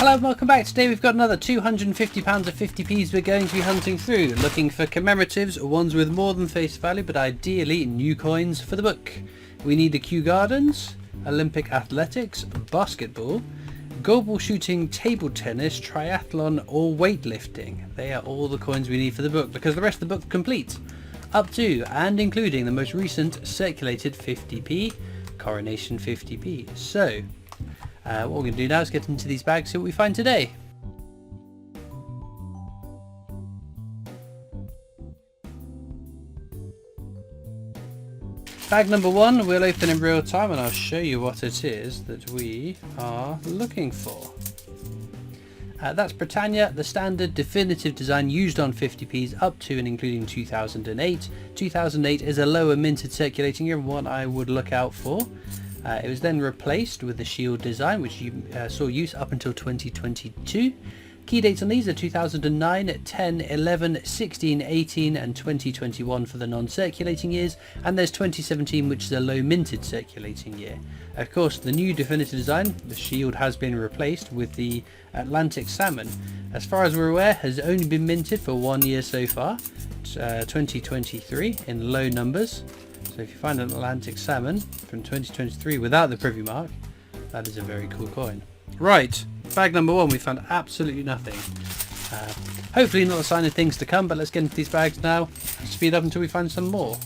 Hello and welcome back. Today we've got another £250 of 50p's we're going to be hunting through, looking for commemoratives, ones with more than face value but ideally new coins for the book. We need the Kew Gardens, Olympic Athletics, Basketball, goalball shooting, table tennis, triathlon or weightlifting. They are all the coins we need for the book because the rest of the book complete, up to and including the most recent circulated 50p, Coronation 50p. So what we're going to do now is get into these bags, see what we find today. Bag number one we'll open in real time and I'll show you what it is that we are looking for. That's Britannia, the standard definitive design used on 50p's up to and including 2008. 2008 is a lower minted circulating year, one I would look out for. It was then replaced with the shield design, which you saw use up until 2022. Key dates on these are 2009, 10, 11, 16, 18 and 2021 for the non-circulating years, and there's 2017 which is a low minted circulating year. Of course, the new definitive design, the shield, has been replaced with the Atlantic Salmon. As far as we're aware, has only been minted for 1 year so far, 2023 in low numbers. So if you find an Atlantic Salmon from 2023 without the privy mark, that is a very cool coin. Right, bag number one, we found absolutely nothing. Hopefully not a sign of things to come, but let's get into these bags now. Speed up until we find some more.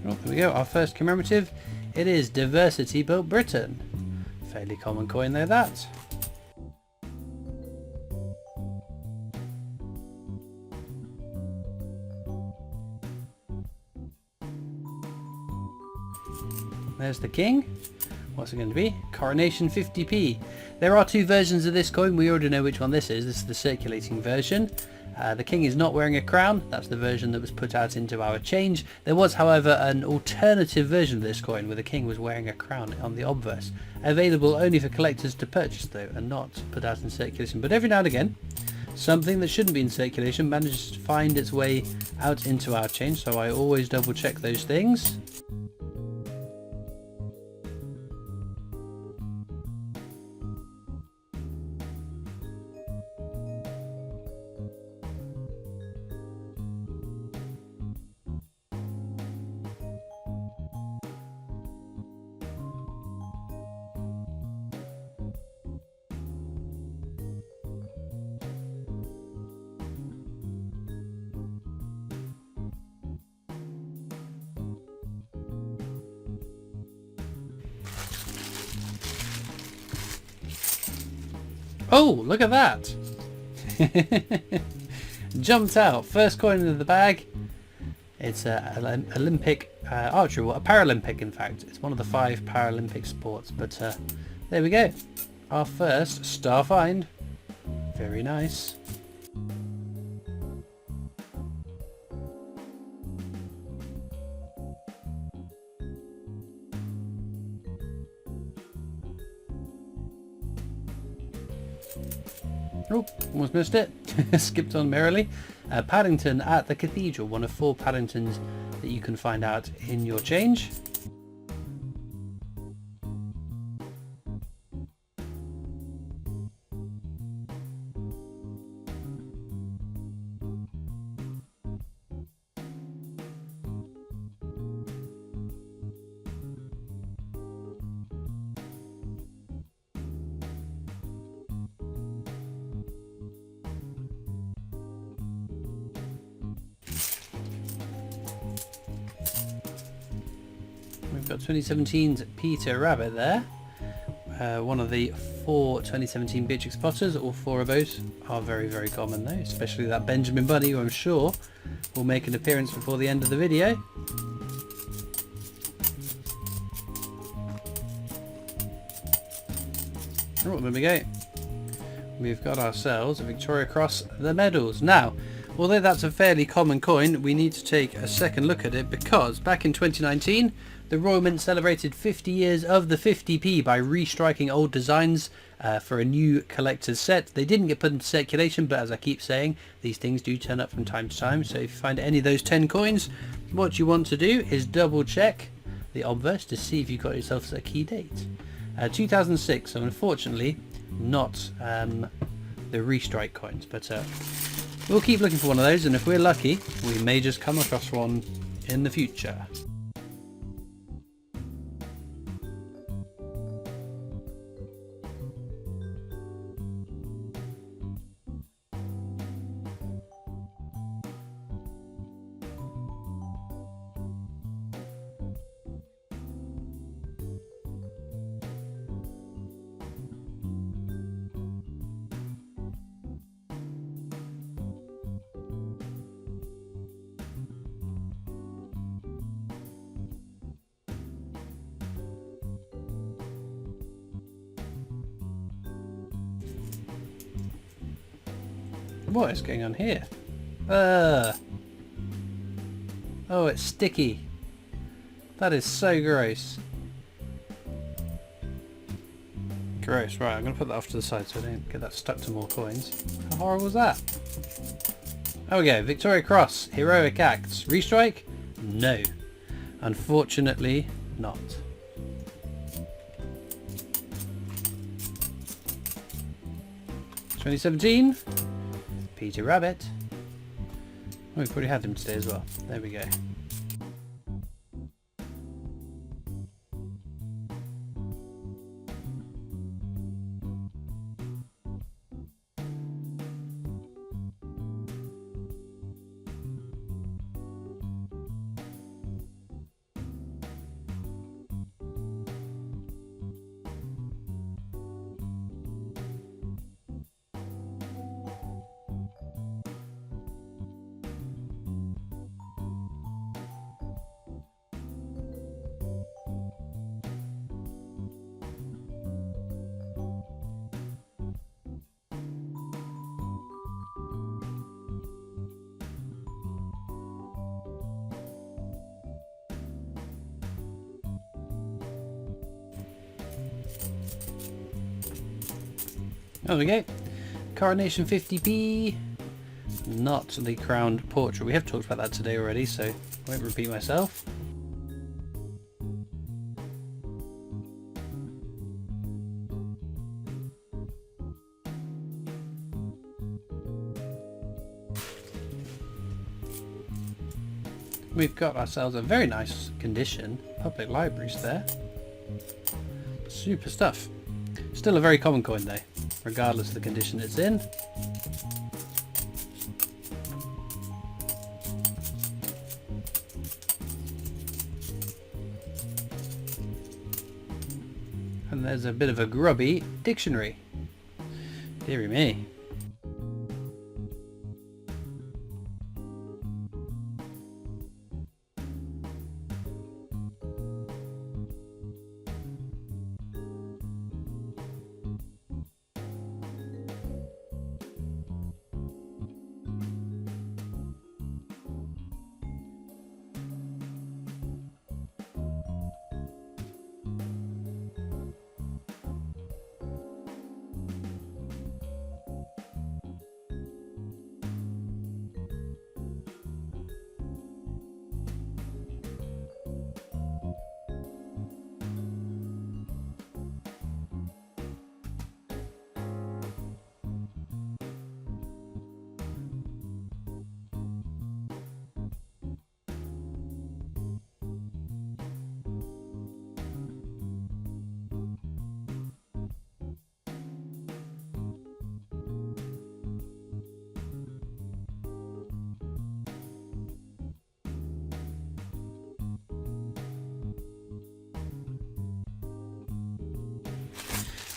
Well, there we go, our first commemorative. It is Diversity Built Britain. Fairly common coin there, that. There's the king. What's it going to be? Coronation 50p. There are two versions of this coin. We already know which one this is. This is the circulating version. The king is not wearing a crown. That's the version that was put out into our change. There was, however, an alternative version of this coin where the king was wearing a crown on the obverse. Available only for collectors to purchase though, and not put out in circulation. But every now and again, something that shouldn't be in circulation manages to find its way out into our change, so I always double check those things. Oh, look at that! Jumped out. First coin in the bag. It's an Olympic archery, well, a Paralympic in fact. It's one of the 5 Paralympic sports, but there we go. Our first star find. Very nice. Oh, almost missed it. Skipped on merrily. Paddington at the Cathedral, one of 4 Paddingtons that you can find out in your change. We've got 2017's Peter Rabbit there. One of the 4 2017 Beatrix Potters. All 4 of those are very, very common though, especially that Benjamin Bunny, who I'm sure will make an appearance before the end of the video. Oh, there we go. We've got ourselves a Victoria Cross, the medals. Now, although that's a fairly common coin, we need to take a second look at it because back in 2019, The Royal Mint celebrated 50 years of the 50p by restriking old designs for a new collector's set. They didn't get put into circulation, but as I keep saying, these things do turn up from time to time. So if you find any of those 10 coins, what you want to do is double check the obverse to see if you've got yourself a key date. 2006, so unfortunately not the restrike coins, but we'll keep looking for one of those, and if we're lucky, we may just come across one in the future. What is going on here? Oh, it's sticky. That is so gross. Gross. Right, I'm going to put that off to the side so I don't get that stuck to more coins. How horrible was that? There we go. Victoria Cross. Heroic Acts. Restrike? No. Unfortunately not. $2017. Peter Rabbit. Oh, we've already had him today as well. There we go. There we go. Coronation 50p. Not the crowned portrait. We have talked about that today already, so I won't repeat myself. We've got ourselves a very nice condition public libraries there. Super stuff. Still a very common coin though, regardless of the condition it's in. And there's a bit of a grubby dictionary. Deary me.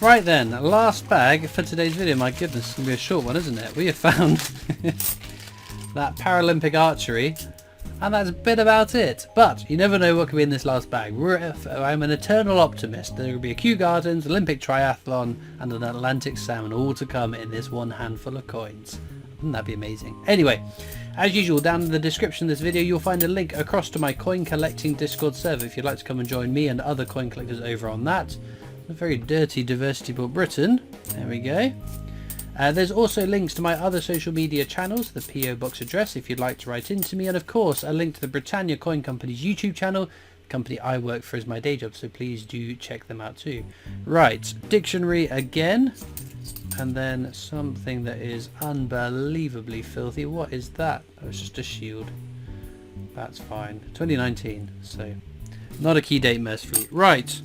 Right then, last bag for today's video. My goodness, it's going to be a short one, isn't it? We have found that Paralympic archery, and that's a bit about it. But you never know what could be in this last bag. I'm an eternal optimist. There will be a Kew Gardens, Olympic triathlon, and an Atlantic salmon, all to come in this one handful of coins. Wouldn't that be amazing? Anyway, As usual, down in the description of this video you'll find a link across to my coin collecting Discord server if you'd like to come and join me and other coin collectors over on that. A very dirty Diversity Ball Britain. There we go. There's also links to my other social media channels, the PO Box address if you'd like to write into me, and of course a link to the Britannia Coin Company's YouTube channel. The company I work for is my day job, so please do check them out too. Right, dictionary again, and then something that is unbelievably filthy. What is that? Oh, it's just a shield. That's fine. 2019, so not a key date mercifully. Right.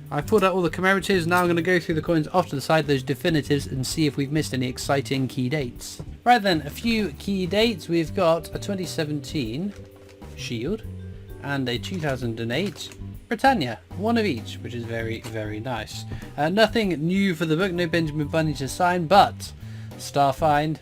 I've pulled out all the commemoratives. Now I'm going to go through the coins off to the side, those definitives, and see if we've missed any exciting key dates. Right then, a few key dates. We've got a 2017 shield and a 2008 Britannia. One of each, which is very, very nice. Nothing new for the book, no Benjamin Bunny to sign, but Star Find.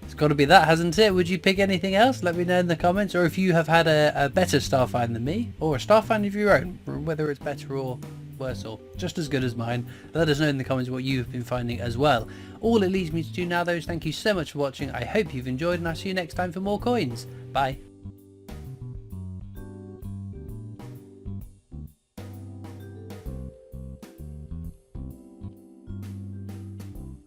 It's got to be that, hasn't it? Would you pick anything else? Let me know in the comments, or if you have had a better Star Find than me, or a Star Find of your own, whether it's better or worse or just as good as mine. Let us know in the comments what you've been finding as well. All it leaves me to do now though is thank you so much for watching. I hope you've enjoyed, and I'll see you next time for more coins. Bye.